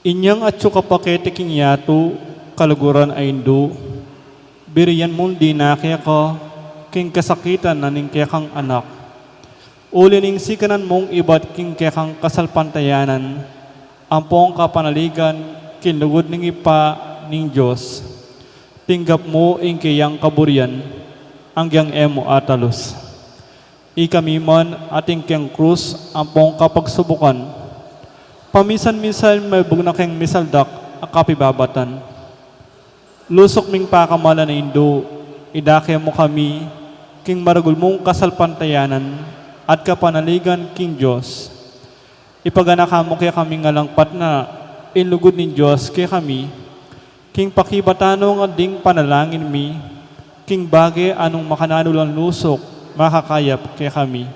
Inyang at pakete king yato, kaluguran ay indo. Biriyan mong di na kaya ko, king kasakitan na ning kaya kang anak. Uli ning sikanan mong ibat king kaya kang kasalpantayanan, ampong kapanaligan, kinlugod ning ipa ning Diyos. Tinggap mo ing kayang kaburian, anggyang emo atalos. Ikamiman ating kiyang krus, ampong kapagsubukan, pamisan-misan may bugna keng misaldak akapibabatan. Lusok ming pakamala na indo, idake mo kami, king maragul mong kasalpantayanan, at kapanaligan king Diyos. Ipagana mo kaya kami ngalangpat na inlugod ni Diyos kaya kami, king pakibatano nga ding panalangin mi, king bagay anong makananulang lusok, makakayap kaya kami.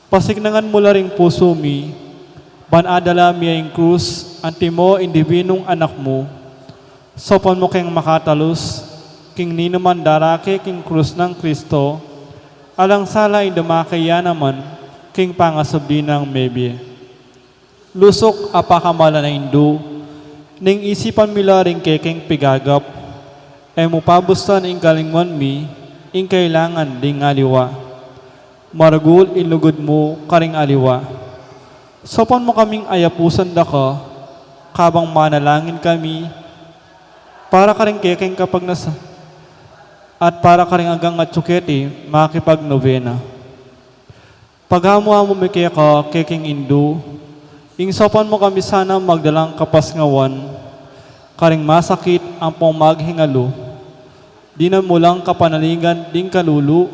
Pasignangan mo la ring puso mi, banadala miya yung krus, anti mo indibinong anak mo, sopan mo keng makatalos, king ninuman darake king krus ng Kristo, alang sala indumakaya naman, king pangasabi ng mebi. Lusok apakamala na indo, ning isipan mila ring kekeng pigagap, ay mupabustan ing kalingwan mi, ing kailangan ding aliwa. Maragul inlugod mo karing aliwa. Sopan mo kaming ayapusan da ka, kabang manalangin kami, para ka rin kekeng kapag nasa, at para ka rin agang at tsuketi, makipag-novena. Paghamuha mo may ka kekeng indo, ing sopan mo kami sana magdalang kapasngawan, karing masakit ang pong maghingalo, di na mulang kapanaligan ding kalulu,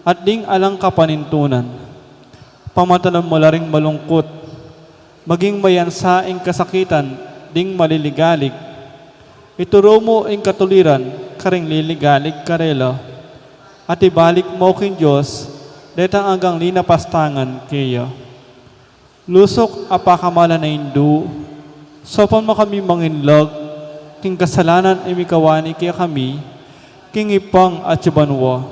at ding alang kapanintunan. Pamatanan mo la ring malungkot, maging mayansa ing kasakitan, ding maliligalig. Ituro mo ing katuliran, karing liligalig karela, at ibalik mo king Diyos, detang hanggang linapastangan kaya. Lusok apakamala na indo, sopan mo kami manginlog, king kasalanan imikawani kaya kami, king ipang at sibanwa,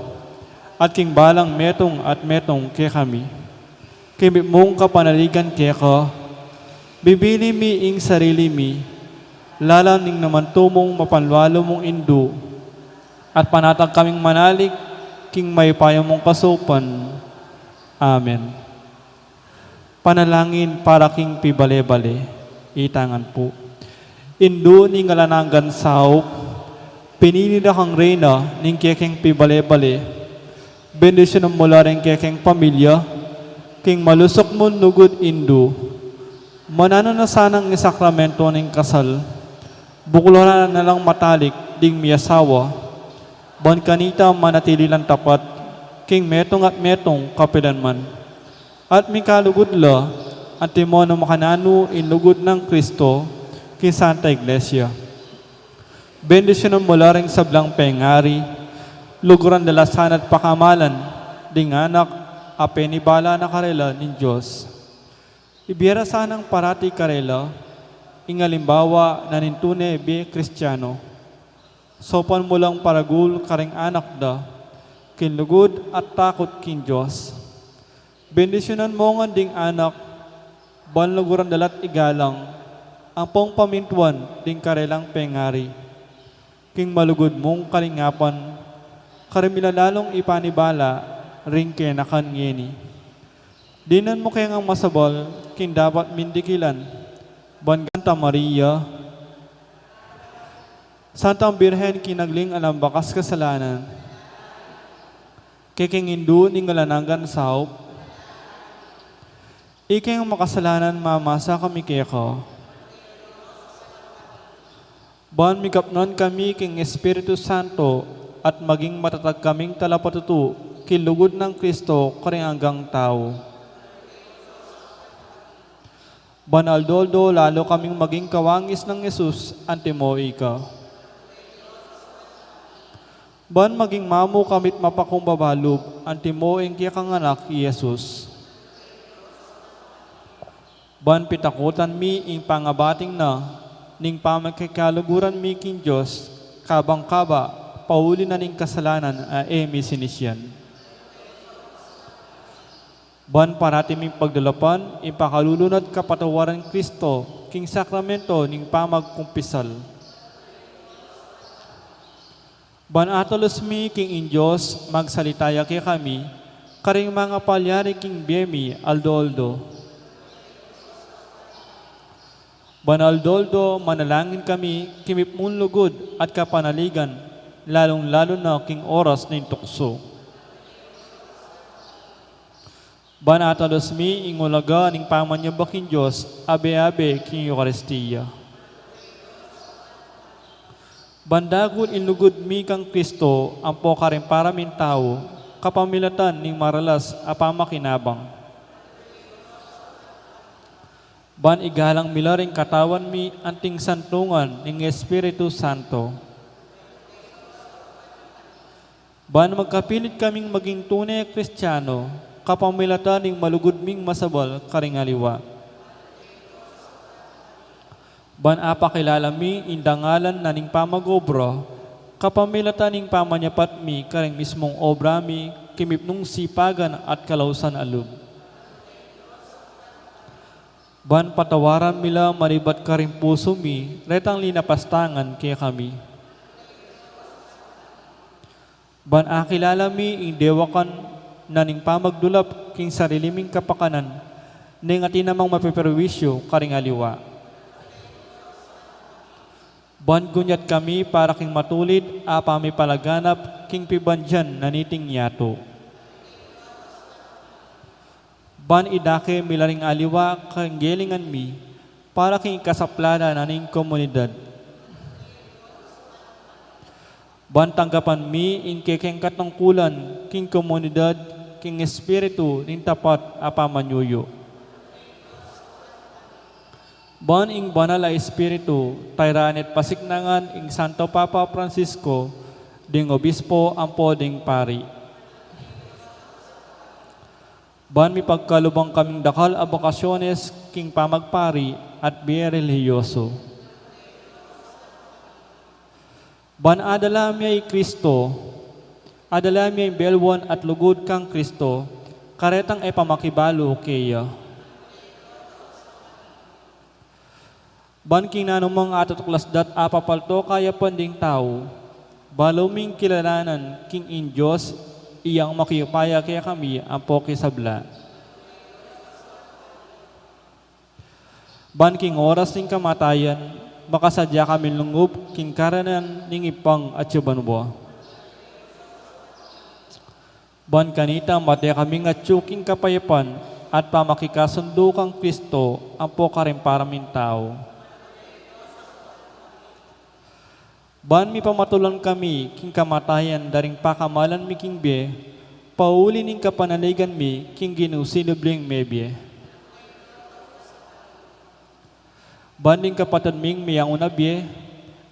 at king balang metong at metong kaya kami. Kimi mong kapanaligan kaya ka, bibili mi ing sarili mi, lalaning naman tumong mapanwalo mong indo, at panatag kaming manalig, king may payo mong kasupan. Amen. Panalangin para king pibale-bale, itangan po. Indo ni ngalananggan sao, pinili na kang reyna, ning kekeng pibale-bale, bendisyon mo la rin kekeng pamilya, king malusok mo nugod indo, manano na sanang isakramento ng kasal, bukulan na lang matalik ding miyasawa, ban kanita manatili lang tapat, king metong at metong kapilanman, at mikalugod la, at timo na makanano inlugod ng Kristo, king Santa Iglesia. Bendisyon mo la ring sablang pengari, luguran dalasan at pakamalan, ding anak, apenibala na karela ni Diyos. Ibiyara sanang parati karela, ingalimbawa na nintune be Kristiyano. Sopan mo lang paragul karing anak da, kinlugod at takot kin Diyos. Bendisyonan mo nga ding anak, banluguran dalat igalang, ang pong pamintuan ding karelang pengari. King malugod mong kalingapan, karimilalalong ipanibala, ring kenakan ngeni. Dinan mo kaya ang masabal, kin dapat mindikilan, Banganta Maria, Santang Birhen kinagling alam bakas kasalanan, keking indu ning ngalananggan saup, iking makasalanan mamasa kami keko. Ban mikapnon kami king Espiritu Santo, at maging matatag kaming talapatutu, kilugod ng Kristo karing hanggang tao. Banaldoldo, lalo kaming maging kawangis ng Yesus, antimo ika. Ban maging mamu kamit mapakumbabalob, antimo ing kaya kang anak, Yesus. Ban pitakutan mi ing pangabating na, ning pamagkikaluguran mi king Diyos, kabang kaba, pauli na ning kasalanan, emi sinisyan. Ban parati ming pagdalapan, ipakalulunod kapatawaran Kristo, king sakramento ning pamagkumpisal. Ban atolos mi king injos magsalitaya kay kami, karing mga palyari king biyemi aldo-aldo. Ban aldo-aldo manalangin kami kimip mun lugod at kapanaligan, lalong-lalo na king oras ning tukso. Ban atolos mi ingulaga ning pamanyabak king Diyos, abe-abe king Eucharistia. Bandagul inlugod mi kang Kristo, ampo karing para min tao, kapamilatan ning maralas apamakinabang. Ban igalang milaring katawan mi anting santungan ning Espiritu Santo. Ban magkapilit kaming maging tunay Kristiyano, kapamilatan ning malugod ming masabal karing aliwa. Ban apakilala mi indangalan na ning pamagobra, kapamilatan ning pamanyapat mi karing mismong obra mi, kimipnong sipagan at kalausan alub. Ban patawaran mila maribat karing puso mi, retang linapastangan kaya kami. Ban akilala mi indewakan na ning pamagdulap king sariliming kapakanan, ning atinamang mapiperwisyo karing aliwa. Ban gunyat kami para king matulid, apami palaganap, king pibandyan naniting yato. Ban idake milaring aliwa, kang gelingan mi, para king kasaplada naning komunidad. Ban tanggapan mi, inkekeng katungkulan, king komunidad, king espiritu, ning tapat, apamanyuyo. Ban ing banal a espiritu, tayranet pasignangan ing Santo Papa Francisco, ding obispo ampo ding pari. Ban mi pagkalubang kaming dakal a bakasyones king pamagpari at biye relihiyoso. Ban adala mi ay Kristo, adala mi ay belwan at lugod kang Kristo, karetang ay pamakibalo kaya. Ban king nanumang atutuklasdat apapalto kaya panding tao, baluming kilalanan king in Diyos, iyang makiyupaya kaya kami ang poki sabla. Ban king oras ning kamatayan, makasadya kami lungup king karanan ning ipang at yubanwa. Ban kanita matya kami nga king kapayapan at pamakikasundo kang Kristo ang pokaring paramin tao. Ban mi pamatulan kami king kamatayan daring pakamalan mi king be, pauli ning kapanaligan mi king ginusinubling mebye. Ban ning kapatid ming miyang unabye,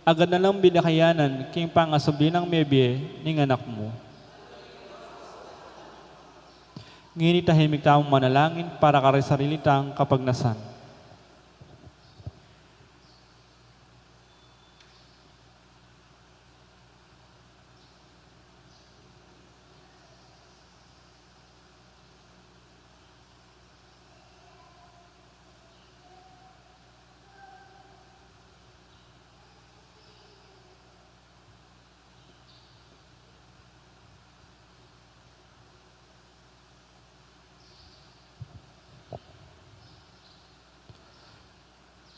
agad na lang binakayanan king pangasubli ng mebye ning anak mo. Ngini tahimik tamang manalangin para karisarili tang kapagnasan.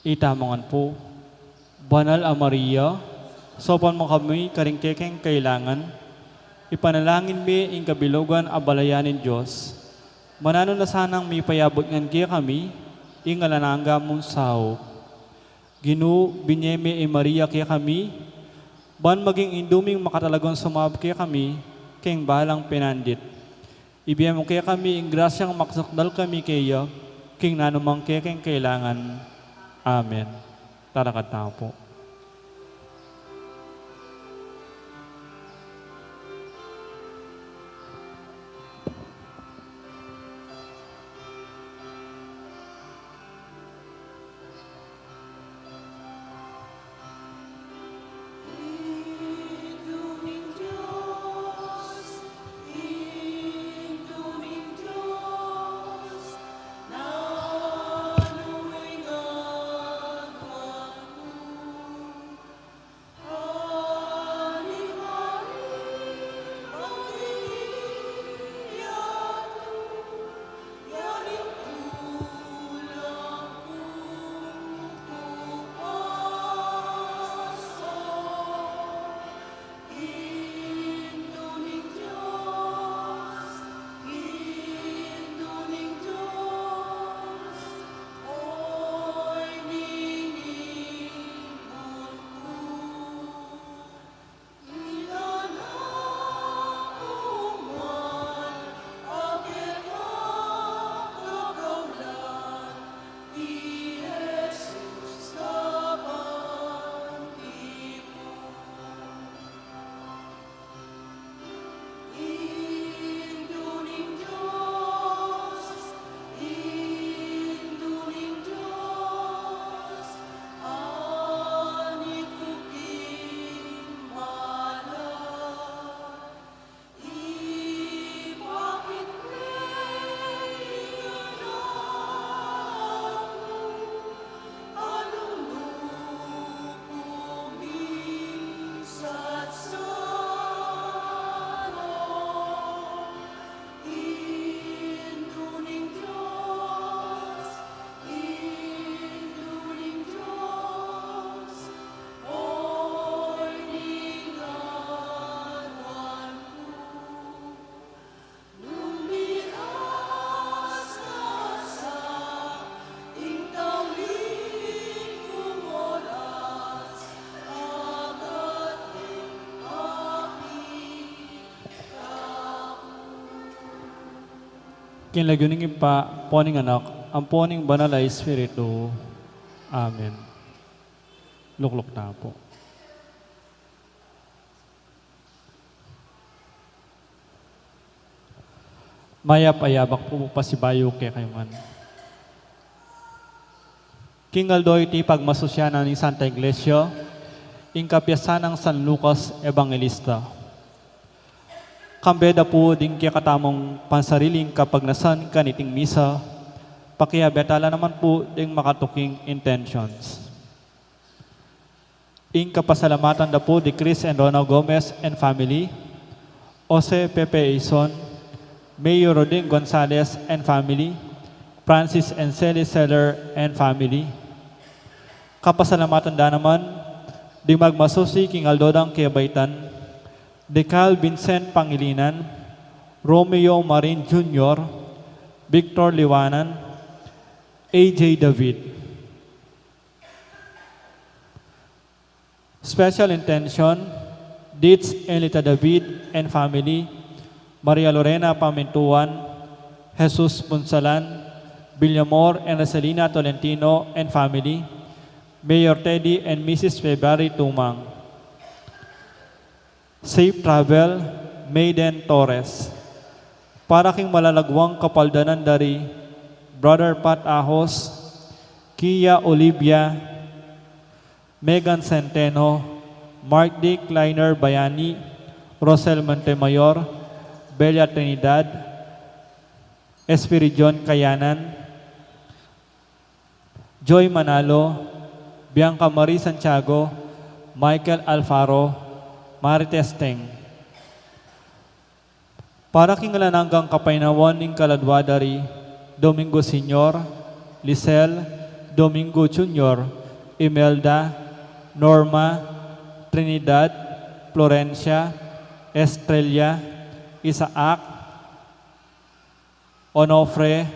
Itamangan po, Banal a Maria, sopan mo kami karingkekeng kailangan, ipanalangin mi ing kabilugan a balayanin Diyos, manano na sanang mi payabot ngan kaya kami, ing alananga mong sao. Ginu, binyeme e Maria kaya kami, ban maging induming makatalagon sumab kaya kami, keng balang pinandit. Ibiyam mo kaya kami ing grasyang maksakdal kami kaya, king nanumang kekeng kailangan. Amen. Tara katao po. kinlagyuning pa poning anak, ang poning banal na Espiritu. Amen. Luklok na po. Mayap-ayabak po pasibayo kay kayungan. Kingaldo iti pagmasusyanan ni Santa Iglesia, ingkapyasan ng San Lucas Evangelista. Kambeda po din kaya katamong pansariling kapagnasan kaniting misa, pakiyabetala naman po ding makatuking intentions. Ingkapasalamatan da po di Chris and Rona Gomez and family, Jose Pepe Ison, Mayor Roding Gonzalez and family, Francis and Sally Seller and family. Kapasalamatan da naman, di magmasusi king Aldodang Kiabaitan, Decal Vincent Pangilinan, Romeo Marin Jr., Victor Liwanan, AJ David. Special intention, Ditz Elita David and family, Maria Lorena Pamintuan, Jesus Punsalan, Villamor and Rosalina Tolentino and family, Mayor Teddy and Mrs. February Tumang. Safe travel, Maiden Torres. Para king malalagwang kapaldanan dari Brother Pat Ahos, Kia Olivia, Megan Centeno, Mark D. Kleiner Bayani, Rosel Montemayor, Bella Trinidad, Espiridion Kayanan, Joy Manalo, Bianca Marie Santiago, Michael Alfaro, Marites Teng. Para kingalananggang kapainawan ng kaladwa dari Domingo Senior, Lisel, Domingo Junior, Imelda, Norma, Trinidad, Florencia, Estrella, Isaac, Onofre,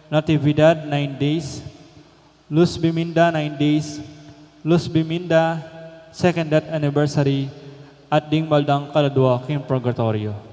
Natividad 9 days, Luz Biminda 9 days, Luz Biminda 2nd death anniversary, at ding baldang kaladwa king purgatorio.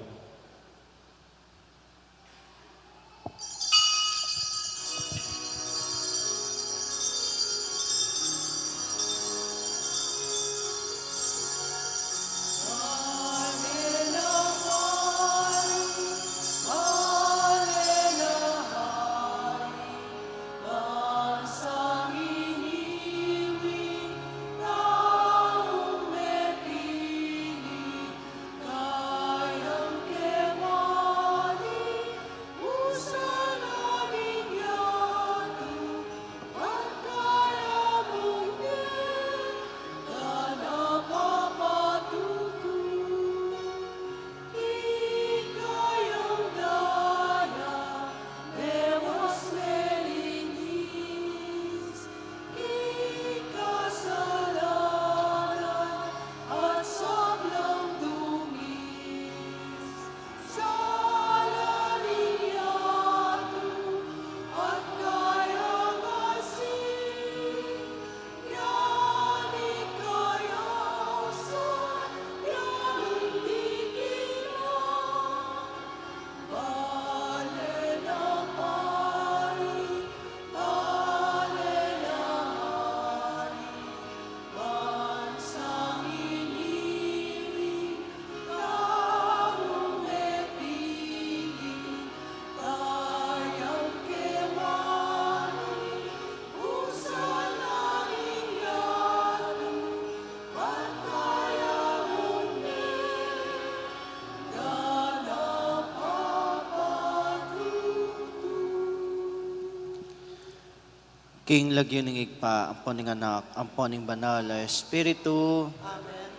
King lagyo ng igpa, ang poning anak, ang poning banal, Espiritu. Amen.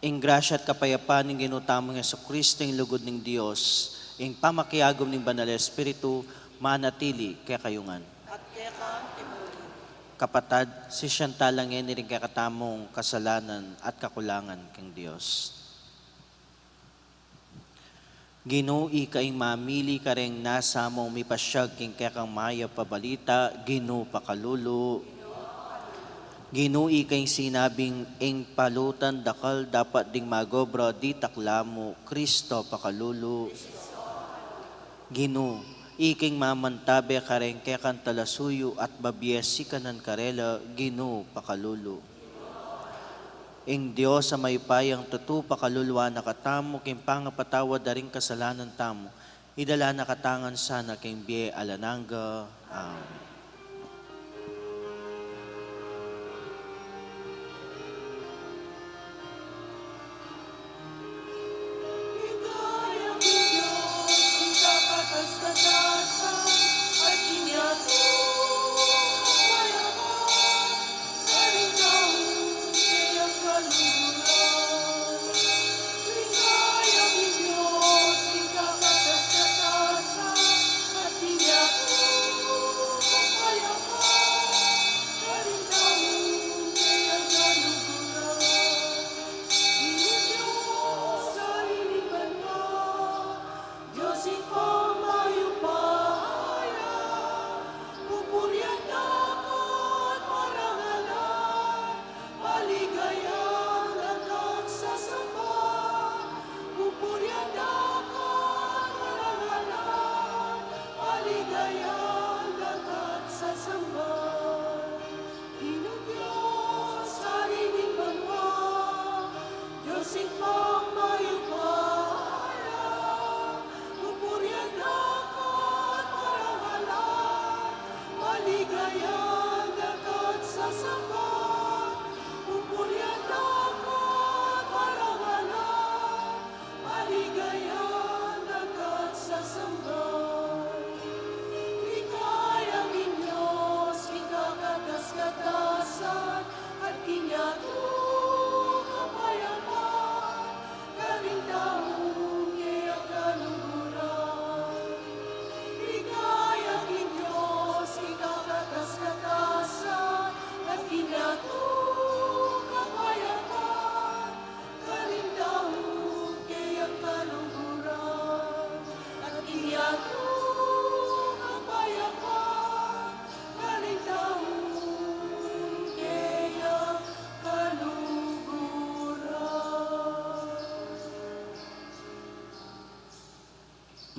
Ing grasya at kapayapaan ng ginutamo ng Jesucristo, ing lugod ng Diyos, ing pamakiagom ng banal Espiritu, manatili kaya kayungan. At kaya ka, Kapatad, si Chantal lang yan rin kakatamong kasalanan at kakulangan kang Diyos. Ginoo kaing mamili ka rin nasa mong mipasyag king kaya kang maya pabalita, Ginoo pakalulu. Ginoo kaing sinabing ing palutan dakal dapat ding magobra di taklamo, Kristo pakalulu. Ginoo, iking mamantabe karen kekan talasuyo at babiesi kanan karela Ginoo pakalulu. Ing Diyos sa maypayang tutu pakaluluwa nakatamo king pangapatawad daring kasalanan tamo. Idala nakatangan sana king biye alananga. Amen.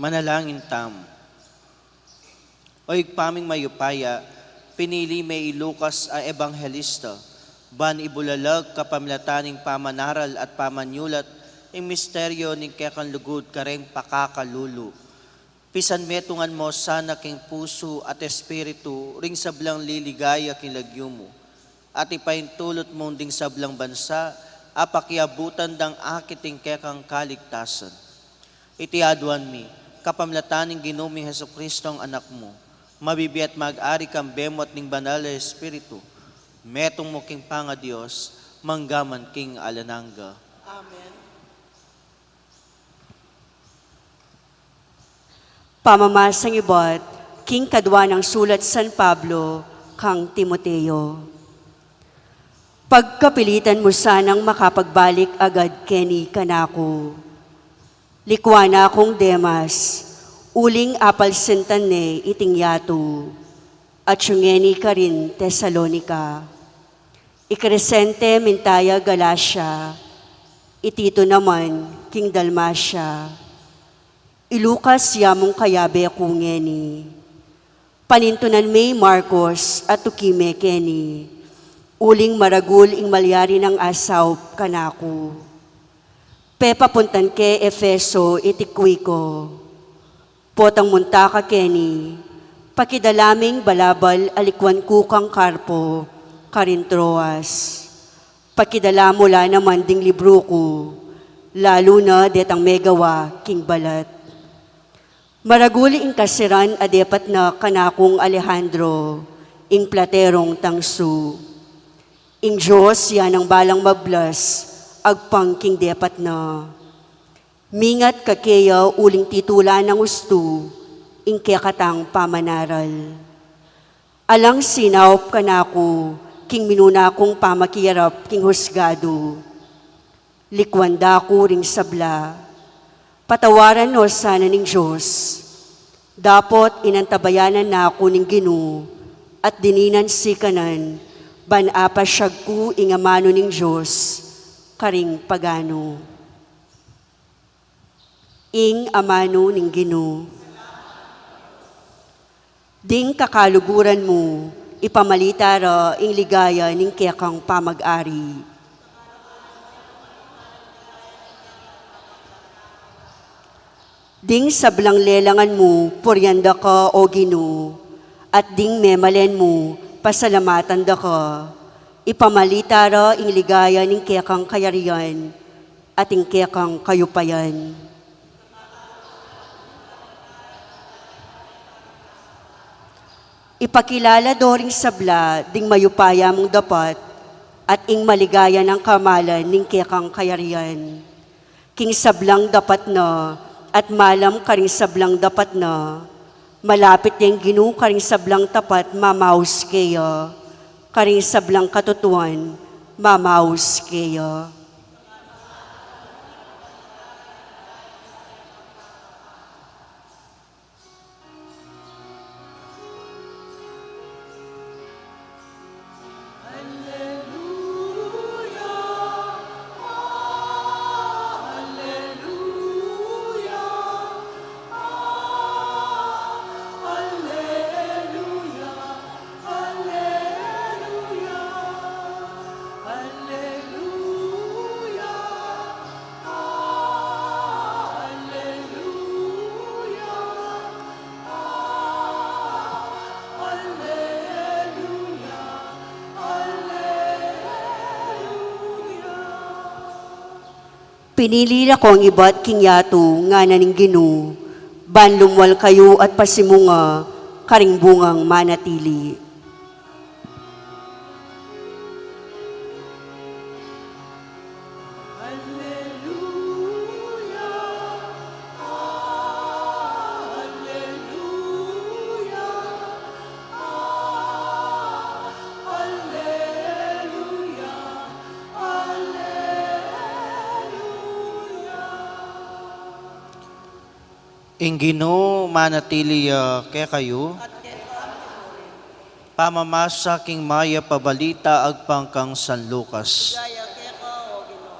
Manalangin tam. Oy paming mayupaya, pinili may Lucas a ebanghelista, ban ibulalag kapamilataning pamanaral at pamanyulat, ing misteryo ning kekanlugod kareng pakakalulu. Pisan metungan mo sana king puso at espiritu, ring sablang liligaya king lagyo mo. At ipaintulot mong ding sablang bansa, apakiabutan dang akiting kekang kaligtasan. Itiaduan mi, kapamlataning Ginoong Hesukristo ang anak mo, mabibiyat mag-ari kang bemot ning banal na espiritu, metong mo king panga Diyos, manggaman king alananga. Amen. Pamamasang ibat, king kadwa ng sulat San Pablo, kang Timoteo. Pagkapilitan mo sanang makapagbalik agad keni kanako. Likwana akong Demas, uling apal sentane iting yato, at syungeni ka rin Tesalonika. Ikresente mintaya Galacia, itito naman king Dalmacia. Ilukas yamong kayabe akungeni, panintunan may Marcos at tukime keni, uling maragul ing malyari ng asaw kanako. Pepapuntan ke Efeso itikwi ko. Potang munta ka keni, pakidalaming balabal alikwan kukang Karpo, Karintroas. Pakidala mula naman ding libro ko, lalo na detang megawa king balat. Maraguli ing kasiran adepat na kanakong Alejandro, ing platerong tangsu. Ing Diyos yan ang balang mablas, agpang king depat na. Mingat kakeya uling titula ng gusto, ing kekatang pamanaral. Alang sinawp kanako, king minuna kong pamakiyarap king husgado. Likwanda ko ring sabla, patawaran no sana ning Diyos. Dapot inantabayanan na ako ning Ginoo, at dininan sikanan, banapa siyag ko ing amano ning Diyos, karing pagano. Ing amano ning Ginoo. Ding kakaluguran mo, ipamalitara ing ligaya ning kekang pamag-ari. Ding sablang lelangan mo, puryanda ka o Ginoo, at ding memalen mo, pasalamatan da ka. Ipamalitara ing ligaya ning kekang kayarian, at ing kekang kayupayan. Ipakilala doring sabla, ding mayupaya mong dapat, at ing maligaya ng kamalan ning kekang kayarian. King sablang dapat na, at malam karing sablang dapat na, malapit yung Ginoo karing sablang tapat, mamaus kaya, karing sablang katutuan, mamaus kaya. Pinili na ko ang iba't kingyato nga naning Ginoo, banlumwal kayo at pasimunga, karing bungang manatili. Ing Ginoo manatili kay kayo, pamamasa king maya pabalita agpangkang San Lucas. Gaya keka o Ginoo.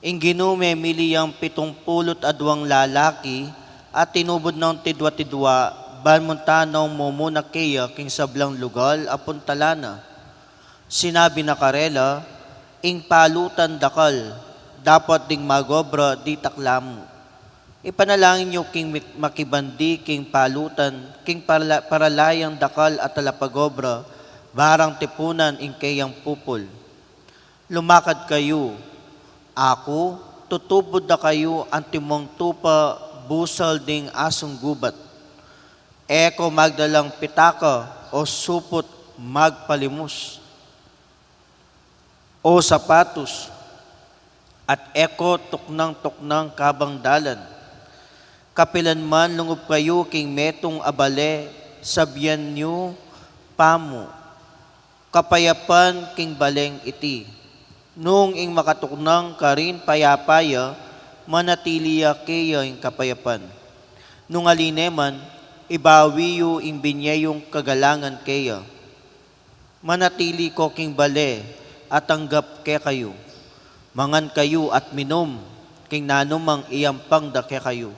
Ing Ginoo may miliyang 72 lalaki at tinubod ng tidwa-tidwa banmuntanong mumuna kaya king sablang lugal apuntalana. Sinabi na karela, ing palutan dakal, dapat ding magobra di taklamo. Ipanalangin niyo king makibandi, king palutan, king paralayang dakal at talapagobra, barang tipunan ing kayang pupol. Lumakad kayo, ako, tutubod na kayo ang timong tupa, busal ding asong gubat. Eko magdalang pitaka o supot magpalimus o sapatos, at eko tuknang kabang dalan. Kapilan man lungob kayo king metong abale, sabyan nyo pamo, kapayapan king baleng iti. Nung ing makatuknang karin payapaya, manatiliya kayo ing kapayapan. Nung alineman, ibawiyo ing binyayong kagalangan kayo. Manatili ko king bale, at tanggap ke kayo. Mangan kayo at minom, king nanumang iyampang da ke kayo.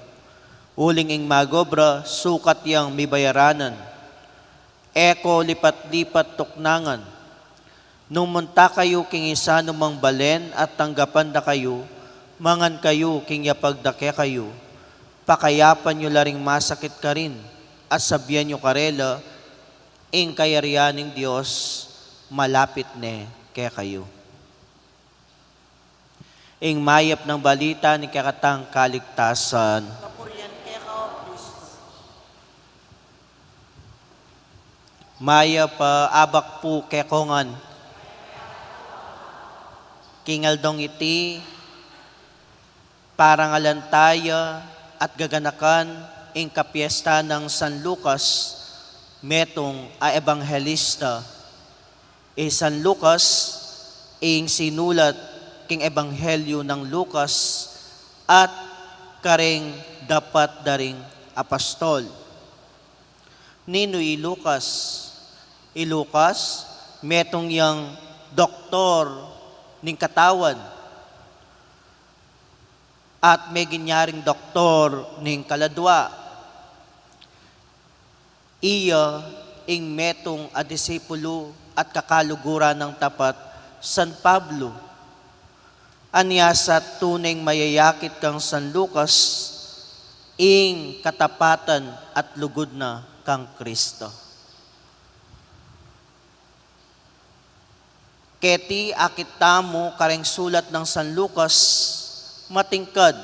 Uling ing magobra, sukat yang mibayaranan. Eko lipat-lipat tuknangan. Nung munta kayo king isa numang balen at tanggapan da kayo, mangan kayo king yapagdake kayo. Pakayapan nyo laring masakit ka rin, at sabyan nyo karela, ing kayarianing Diyos, malapit ne kaya kayo. Ing mayap ng balita ni kakatang kaligtasan. Kapurian keka o Kristo. Maya pa abak po kekongan. Kingaldong iti, parangalan tayo at gaganakan ing kapiesta ng San Lucas, metong a ebanghelista. San Lucas, ing sinulat king ebanghelyo ng Lucas at karing dapat daring apostol. Nino Lucas? Lucas, metong yang doktor ning katawan at may ginyaring doktor ning kaladwa. iya ing metong a disipulo at kakaluguran ng tapat San Pablo. Anya sa tuneng mayayakit kang San Lucas, ing katapatan at lugod na kang Kristo. Keti akit tamo kareng sulat ng San Lucas, matingkad,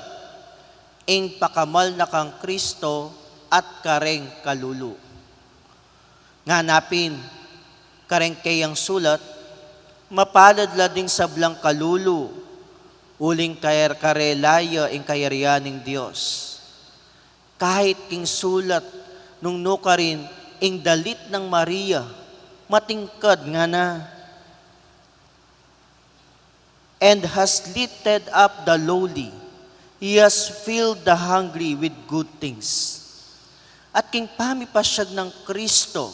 ing pakamal na kang Kristo at kareng kalulu. Nganapin, kareng kayang sulat, mapalad lading sablang kalulu, uling karelaya ing kayarian ng Diyos. Kahit king sulat nung nukarin ing dalit ng Maria, matingkad nga na, and has lifted up the lowly. He has filled the hungry with good things. At king pamipasyag ng Kristo,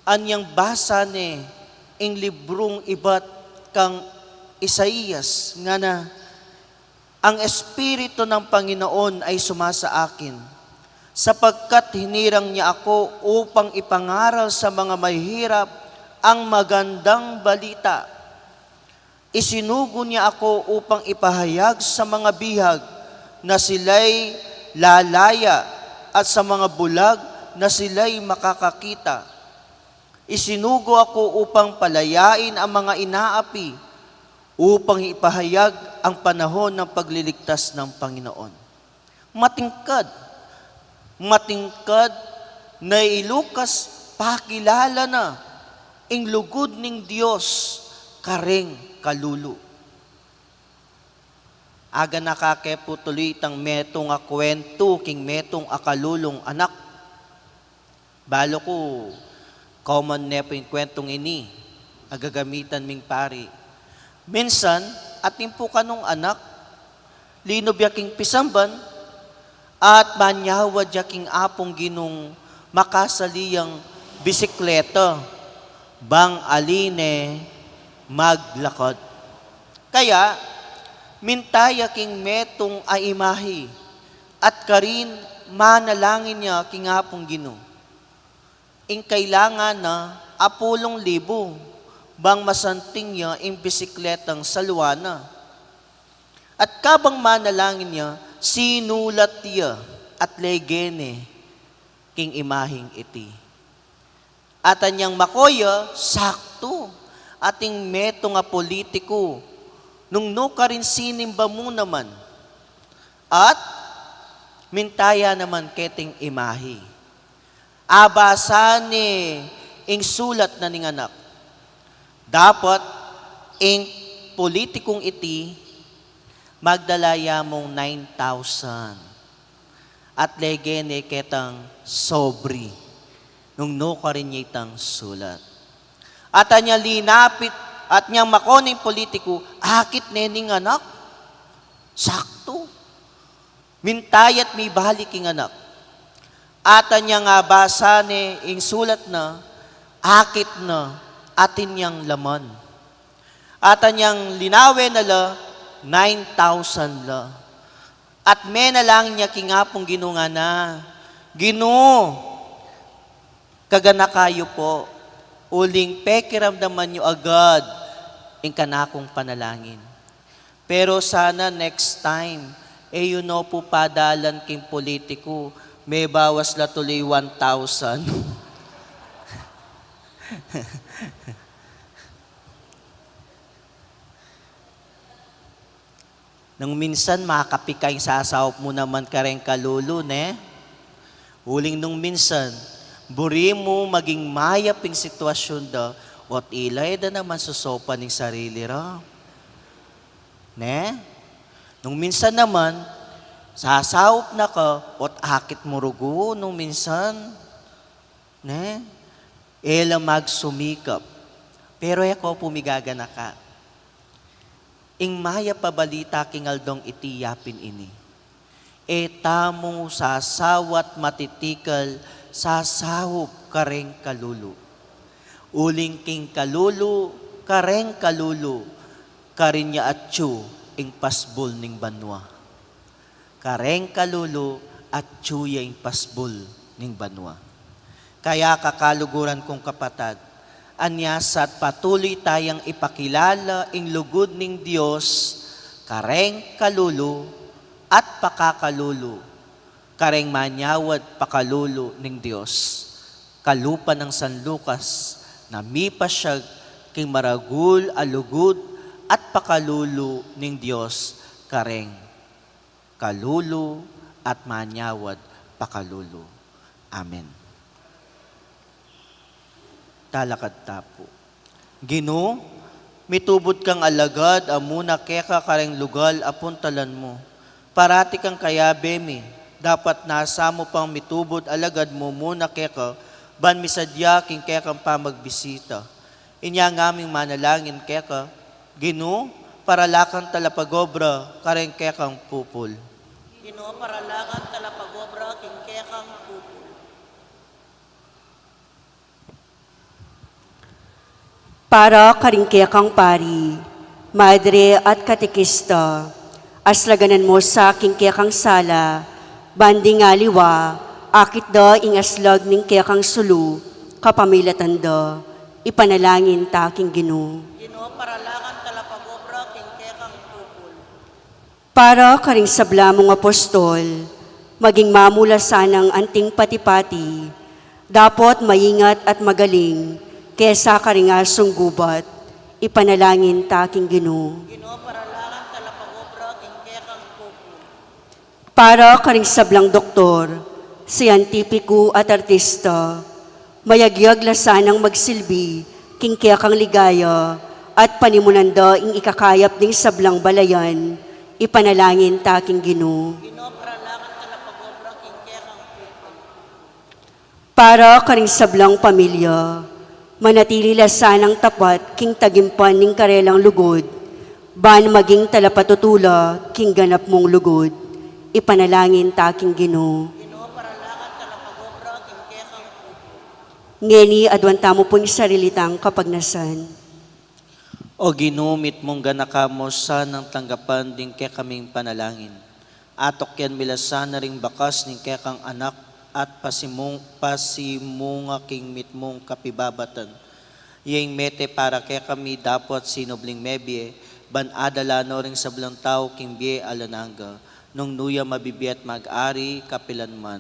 anyang basa ni ing librong ibat kang Isaías, nga na, ang Espiritu ng Panginoon ay sumasa akin, sapagkat hinirang niya ako upang ipangaral sa mga mahihirap ang magandang balita. Isinugo niya ako upang ipahayag sa mga bihag na sila'y lalaya at sa mga bulag na sila'y makakakita. Isinugo ako upang palayain ang mga inaapi, upang ipahayag ang panahon ng pagliligtas ng Panginoon. Matingkad na ilukas pakilala na ing lugod ning Dios kareng kalulu. Aga nakakepo tuloy itang metong a kwento king metong akalulong anak. Balo ko, common nepo yung kwentong ini, agagamitan ming pari. Minsan, atin po kanong anak, linob yaking pisamban, at manyawad yaking apong ginong makasaliyang bisikleta, bang aline maglakad. Kaya, mintaya king metong ay imahi, at karin manalangin niya king apong ginong. Ing kailangan na apulong libo, bang masanting niya ing bisikletang saluana. At kabang manalangin niya, sinulat niya at legene king imahing iti. At anyang makoya, sakto, ating meto nga politiko, nung nuka rin sinimba mo naman. At mintaya naman keting imahi. Abasani ing sulat na ning anak. Dapat, ing politikong iti, magdalaya mong 9,000. At legene ketang sobri, nung no ka rin niya itang sulat. At anya linapit, at niyang makoning politiko, akit nening anak, sakto. Mintayat may balik ing anak. At anya nga basa ni ing sulat na, akit na, atin niyang laman. At anyang linawe na la, 9,000 la. At menalangin niya kingapong ginunga na, Gino, kagana kayo po, uling pekiramdaman nyo agad ing kanakong panalangin. Pero sana next time, yun no po padalan king politiko, may bawas la tuloy 1,000. Nang minsan makapikay sasawap mo naman kareng kalulu, ne? Uling nung minsan, buri mo maging mayaping sitwasyon da, wat ilay da naman susopa ng sarili ra. Ne? Nung minsan naman, sasawap na ka, wat akit mo rugo nung minsan. Ne? Ela magsumikap. Pero ako pumigagana ka. Ing maya pabalita king aldong itiyapin ini. Etamo sasawat matitikal sasawop kareng kalulu. Uling king kalulu, kareng kalulu, karinya atsu ing pasbol ning banwa. Kareng kalulu at tsuya ing pasbol ning banwa. Kaya kakaluguran kong kapatad, anyas at patuloy tayang ipakilala ang lugod ning Dios, kareng kalulu at pakakalulu, kareng manyawad pakalulu ning Dios. Kalupa ng San Lucas, na mipasyag king maragul alugod at pakalulu ning Dios, kareng kalulu at manyawad pakalulu. Amen. Talakad tapo. Ginoo, mitubod kang alagad, amuna keka kareng lugal apuntalan mo. Parati kang kayabe mi, dapat nasa mo pang mitubod alagad mo muna keka, ban misadya king kekang pamagbisita. Inya ngaming manalangin keka, Ginoo, para lakang talapagobra, kareng kekang pupul. Ginoo, paralakan talapagobra, king kekang pupul. Para karingkekang pari, madre at katekista, aslaganan mo sa aking kekang sala, banding aliwa, akit da ing aslag ning kekang sulu, kapamilatan da, ipanalangin ta aking Ginoo. Ginoo, paralakan talapagobra, king kekang pupul. Para karing sabla mong apostol, maging mamula sanang anting patipati, dapat maingat at magaling, kesa karingasong gubat, ipanalangin ta aking Ginoo. Ginoo, paralakan talapagobra, king kekang pupul. Para karing sablang doktor, siyentipiko at artista, mayagyag lasanang magsilbi, king kekang ligaya, at panimulanda ing ikakayap ding sablang balayan, ipanalangin ta aking Ginoo. Ginoo, paralakan talapagobra, king kekang pupul. Para karing sablang pamilya, manatili lasanang tapat, king tagimpan ning karelang lugod, ban maging talapatutula, king ganap mong lugod, ipanalangin ta aking Ginoo. Ginoo, paralakan talapagobra, king kekang pupul. Ngeni adwanta mo pong sarilitang kapagnasan. O ginumit mong ganakamosa ng tanggapan din kaya kaming panalangin. Atok yan milasan na ring bakas ng kaya kang anak at pasimunga king mitmong kapibabatan. Yang mete para kaya kami dapat sinubling mebie, ban adala no ring sablang tao king bie alananga, nung nuya mabibiyat mag-ari kapilanman.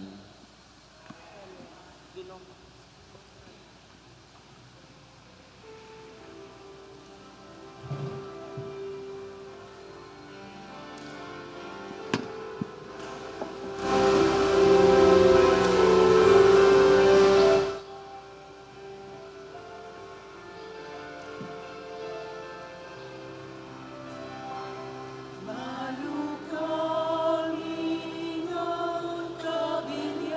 Malukaling ang kabilin.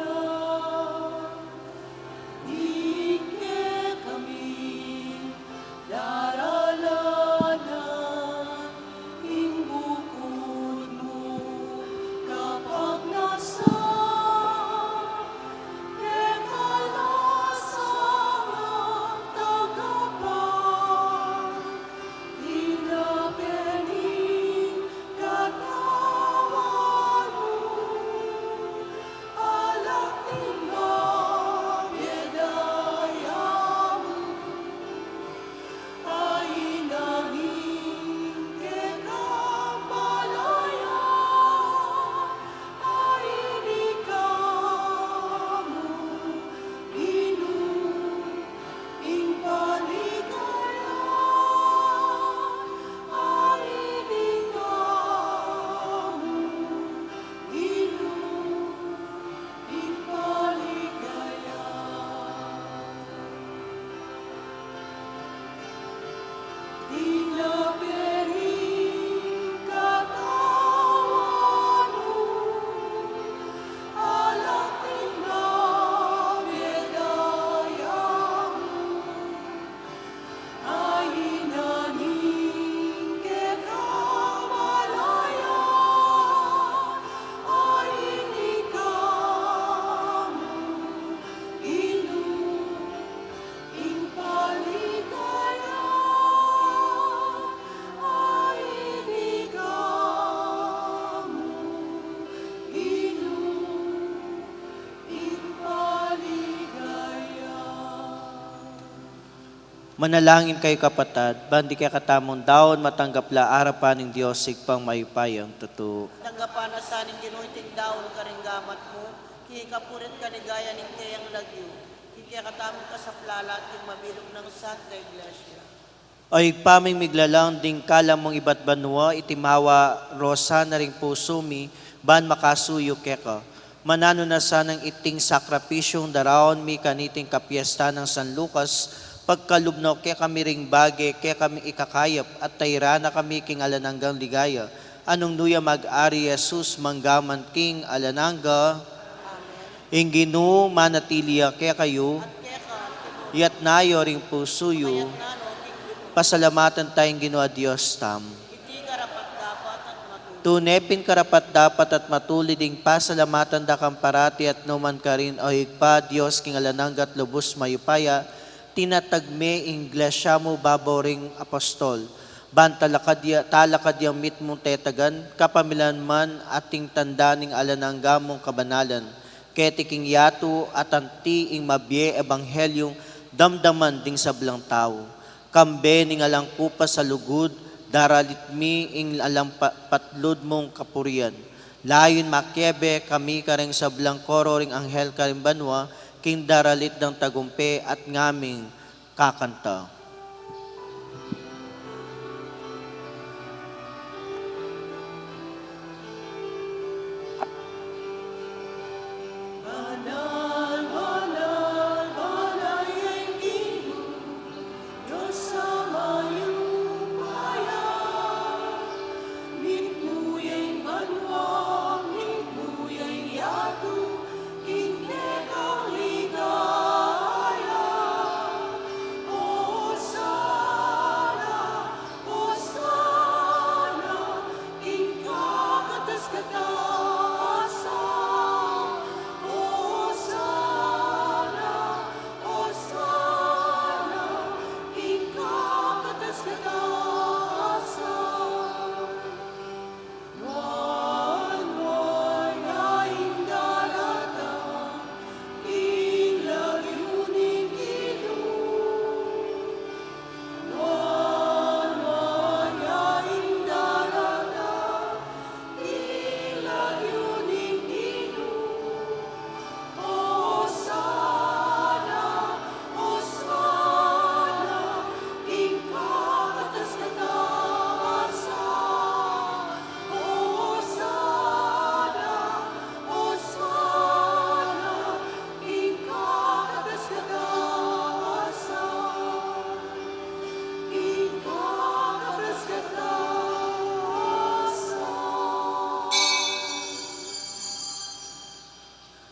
Manalangin kayo kapatad, bandi kaya katamong daon matanggap la arapan ng Diyos sigpang mayupayang totoo. Tanggapan na sa ning ginuiting daon karinggamat mo, kikapurit ka ni gaya ning kayang lagyo, kikaya katamong ka sa plala at yung mabilog ng Santa Iglesia. Ay paming miglalang ding kala mong iba't banwa, itimawa rosa na ring pusumi, ban makasuyo keka. Manano na sanang iting sakrapisyong daraon mi kaniting kapiesta ng San Lucas, pagkalubno kaya kami ring bage, kaya kami ikakayap, at tayra na kami king alananggang ligaya. Anong nuya mag-ari Jesus manggaman king alanangga, inginu manatiliya kaya kayo, yat nayo ring pusuyo, pasalamatan tayong Ginoo Diyos tam. Iti karapat dapat at matuloy. Tunepin karapat dapat at matuli ding pasalamatan da kang parati at numan ka rin o higpa Diyos king alananggat lubos mayupaya, tinatagme iglesia mo baboring apostol. Ban talakadyang mit mong tetagan, kapamilan man ating tandaning alanangga mong kabanalan. Ketiking yato at anti ing mabye ebanghelyong damdaman ding sablang tao. Kambe ning alang kupa sa lugod, daralit mi ing alang patlod mong kapurian. Layon makyebe kami kareng sablang koro ring anghel karing banwa, king daralit ng tagumpe at ngaming kakanta.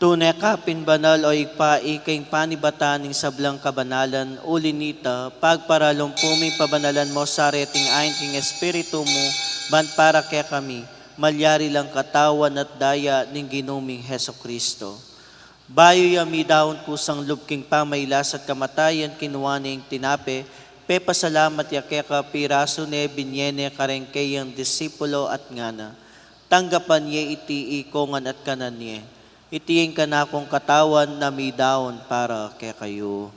Tunay ka, pinbanal o ikpaikaing panibataning sablang kabanalan, ulinita, pagparalong puming pabanalan mo sa reting ayon king Espiritu mo, ban para kaya kami, malyari lang katawan at daya ng ginuming Heso Kristo. Bayo yami daon kusang lubking pamaylas at kamatayan kinuwaning tinape, pepasalamat ya kaya piraso ne binyene karengkeyang disipulo at ngana. Tanggapan niya iti ikongan at kanan niya. Itiing ka na akong katawan na may daon para kay kayo.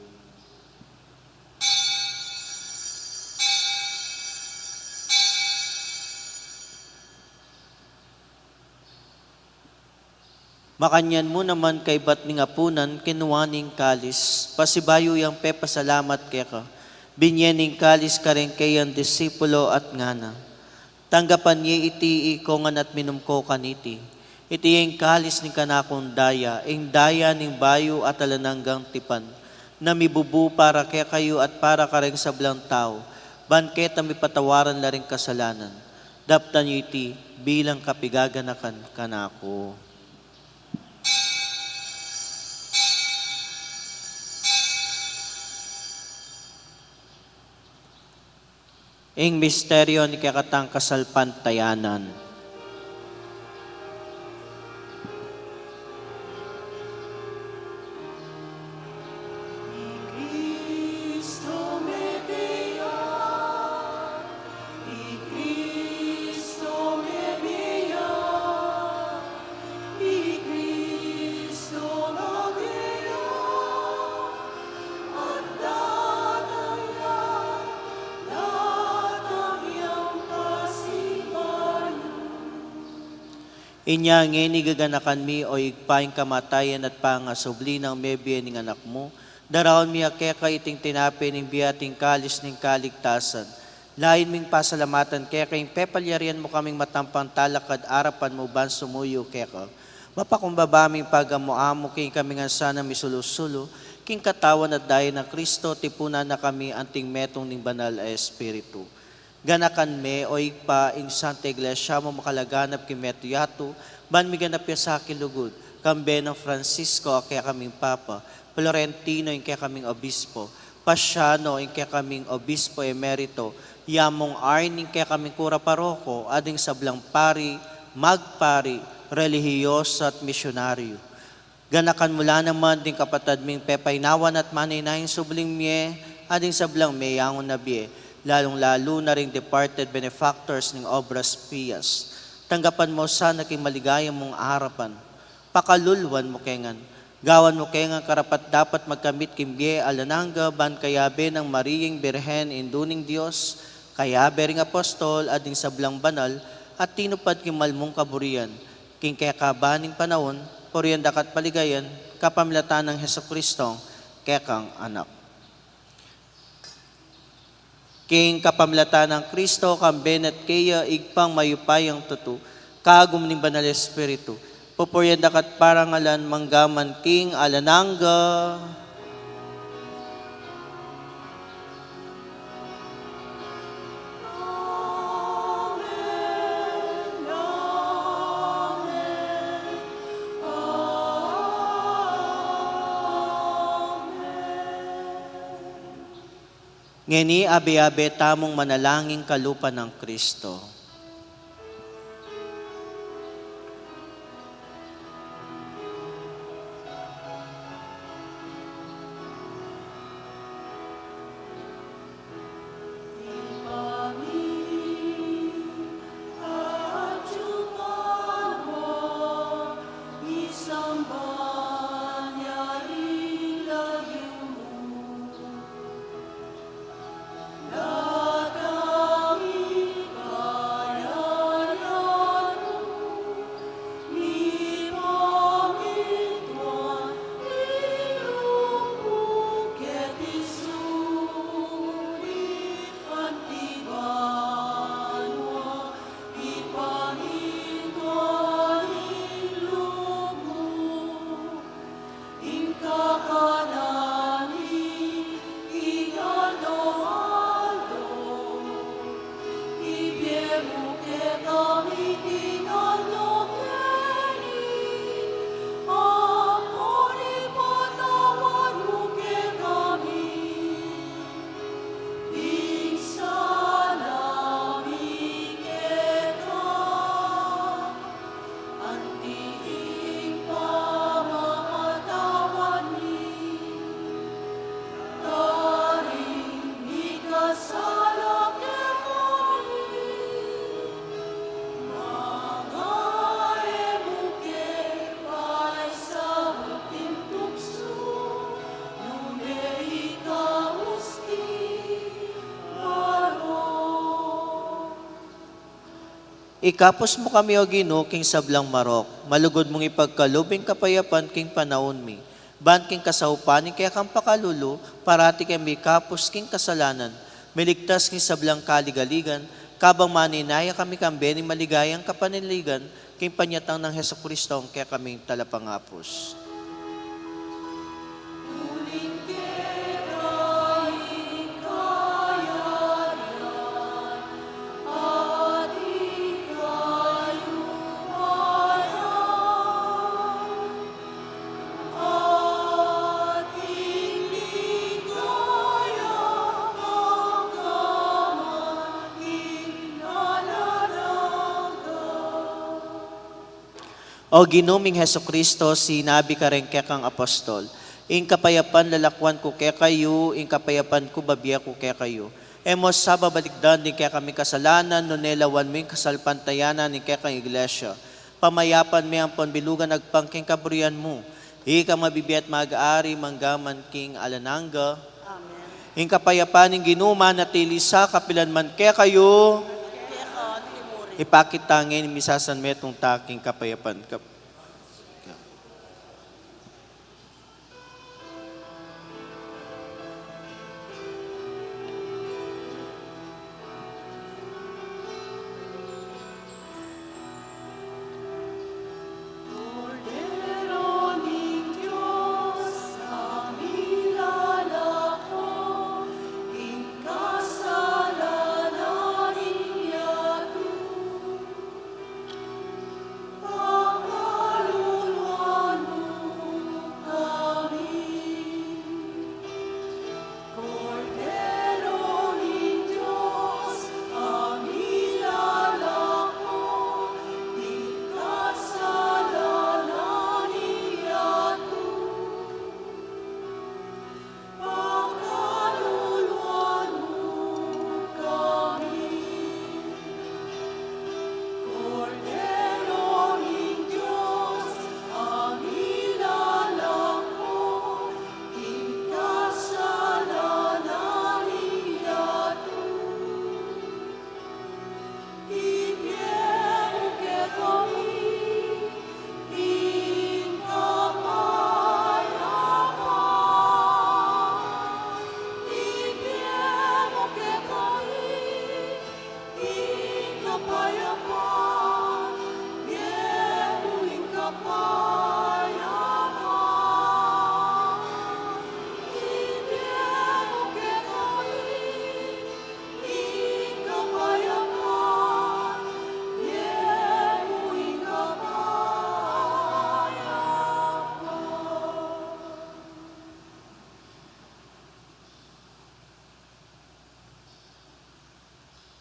Makanyan mo naman kay bat ning apunan kinuwaning kalis, pasibayo yang pepasalamat kay ka. Binyening kalis ka rin kayang disipulo at ngana. Tanggapan niya iti ikongan at minumko kaniti. Iti yung kalis ni kanakong daya, ing daya ning bayo at alananggang tipan, na mibubu para kaya kayo at para kareng sablang tao, banketa mi patawaran na rin kasalanan. Daptan niyo iti bilang kapigaganakan kanako. Ing misteryo ni kakatang kasalpantayanan. Inya ngeni gaganakan mi o igpaing kamatayan at pangasubli ng mebiya ning anak mo. Daraon mi akeka iting tinapi ning biyating kalis ning kaligtasan. Lain ming pasalamatan kaya kayong pepalyarian mo kaming matampang talakad arapan mo ban sumuyo keka. Mapakumbaba aming pagamuamo king kami nga sana misulusulo, king katawan at dayon na Kristo tipuna na kami anting metong ning banal a Espiritu. Ganakan me o igpa ing Santa Iglesia mo makalaganap king meto yato, ban mi ganap ya sa akin lugod, kambe ng Francisco kaya kaming Papa, Florentino ing kaya kaming Obispo, Pasiano ing kaya kaming Obispo Emerito, Yamong Arning kaya kaming Kura Paroko, ading sablang pari, magpari, relihiyoso at misyonaryo. Ganakan mula naman din kapatad ming pepaynawan at maninayin subling miye, ading sablang meyangon na biye, lalong-lalo na ring departed benefactors ng Obras Pias. Tanggapan mo sana king maligayang mong harapan. Pakalulwan mo kengan. Gawan mo kengan karapat dapat magkamit kimbiye alananga ban kayabe ng Mariyang Birhen induning Diyos, kayabe ring apostol ading sablang banal, at tinupad kimal mong kaburian. King kaya kabaning panahon, poriyan dakat paligayan, kapamilatan ng Heso Kristong, kekang anak. King kapamilatan ng Kristo, kambenet kaya igpang mayupayang tutu, kagum ning banal Espiritu, pupuryan dakat parangalan manggaman king alananga. Ngeni abe-abe tamong manalangin kalupa ng Kristo. Ikapos mo kami o Ginoo king sablang marok, malugod mong ipagkalubing kapayapan king panahon mi. Ban king kasaupanin kaya kang pakalulu, parati kami kapos king kasalanan. Miligtas king sablang kaligaligan, kabang maninaya kami kambe ni maligayang kapaniligan, king panyatang ng Heso Kristong kaya kaming talapangapos. O ginuming Heso Kristo, sinabi ka rin kekang apostol, ing kapayapan lalakwan ko kaya kayo, ing kapayapan ko babiya ko kaya kayo. Emos sa babalikdan din kaya kami kasalanan, no nelawan mo yung kasalpantayanan ni kaya kang iglesia. Pamayapan may ang panbilugan nagpangking kaburian mo. Ika mabibiyat mag-aari manggaman king alananga. Ing kapayapan ng ginuma na tili sa kapilan man kaya kayo. Kaya ka, timuri. Ipakitangin, misasan metong taking kapayapan.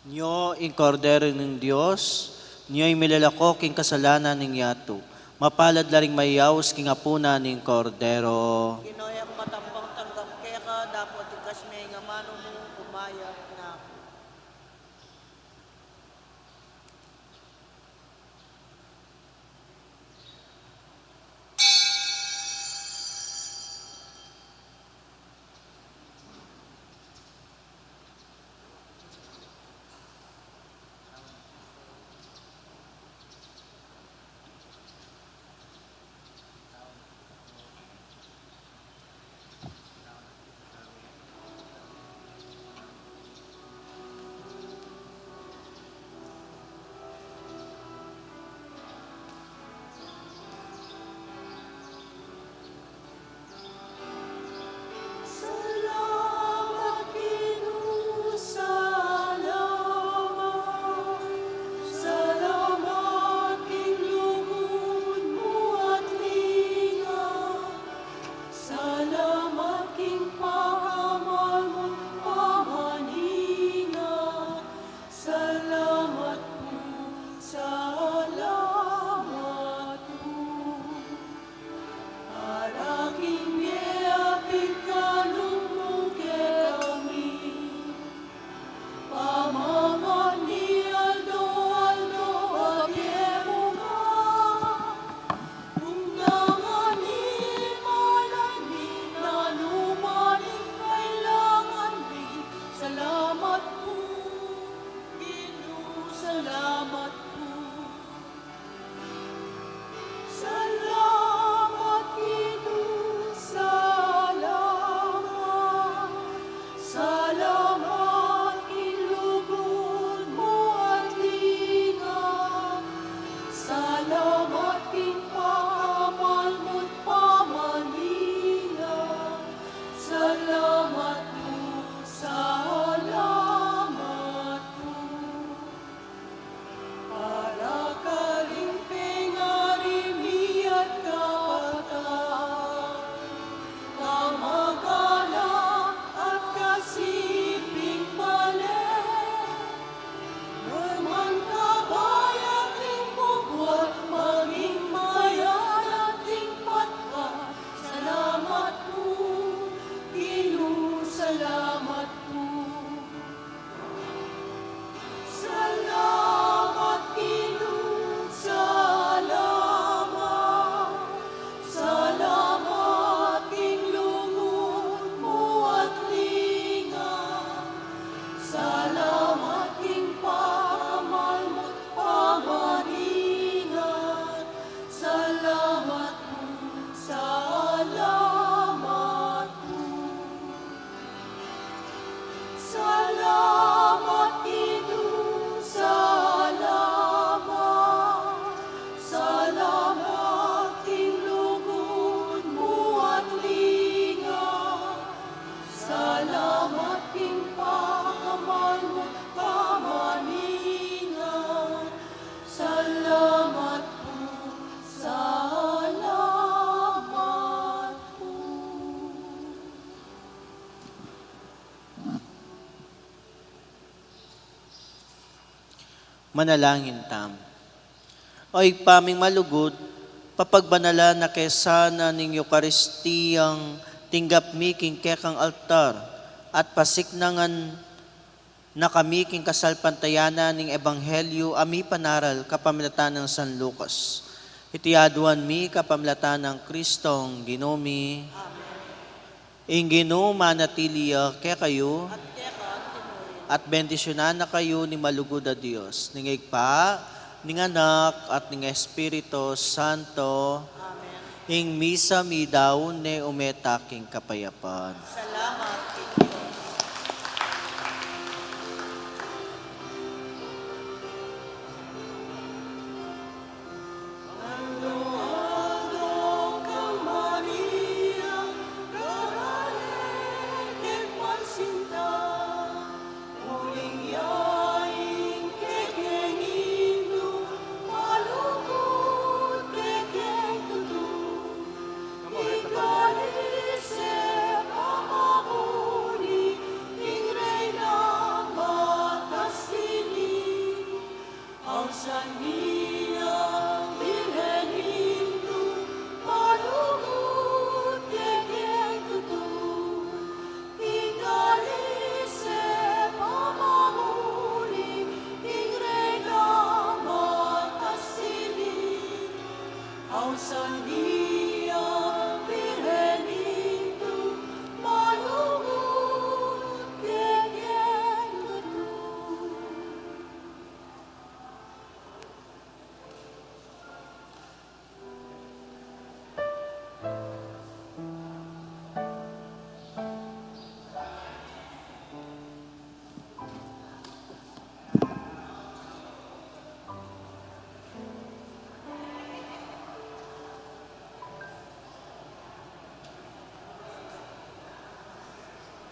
Nyo, in Kordero ng Diyos, niyo'y milalako king kasalanan ng yato. Mapalad laring mayaws king apuna ng Kordero. Ginoy ang matambang tanggap kaya ka, dapat ikas may nga mano mo, umayak na. Manalangin tam. Oy paming malugod, papagbanala na kesana ning Eukaristiyang tinggap mi king kekang altar at pasiknangan na kami king kasalpantayana ning ebanghelyo ami panaral kapamilatan ng San Lucas. Itiaduan mi kapamilatan ng Kristong Ginomi. Ing Ginoma natiliya kaya kayo At kaya ka, tinurin. at bendisyonan na kayo ni malugod na Diyos. Ningig pa, ning anak at ning Espiritu Santo. Amen. Ing misa mi daw ne umetaking kapayapan. Salamat